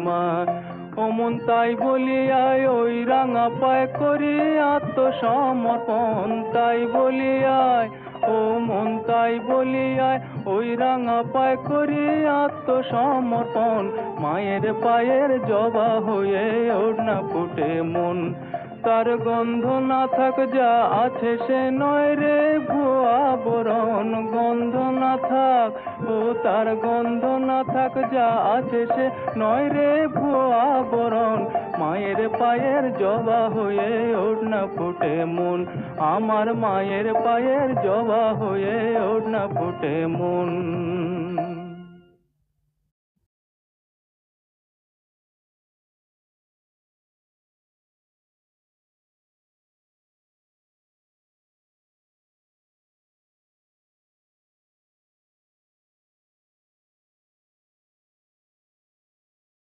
মা অমন তাই বলিয়ায় ওই রাঙা পায় করি আত্মসমর্পণ, তাই বলিয়ায় ও মন তাই বলিয়ায় ওই রাঙা পায় করি আত্মসমর্পণ। মায়ের পায়ের জবা হয়ে ওড়না ফুটে মন, তার গন্ধ না থাক যা আছে সে নয় রে ভুয়া বরণ। গন্ধ না থাক ও তার গন্ধ না থাক যা আছে সে নয় রে ভুয়া বরণ। মায়ের পায়ের জবা হয়ে ওড়না ফুটে মন, আমার মায়ের পায়ের জবা হয়ে ওড়না ফুটে মন।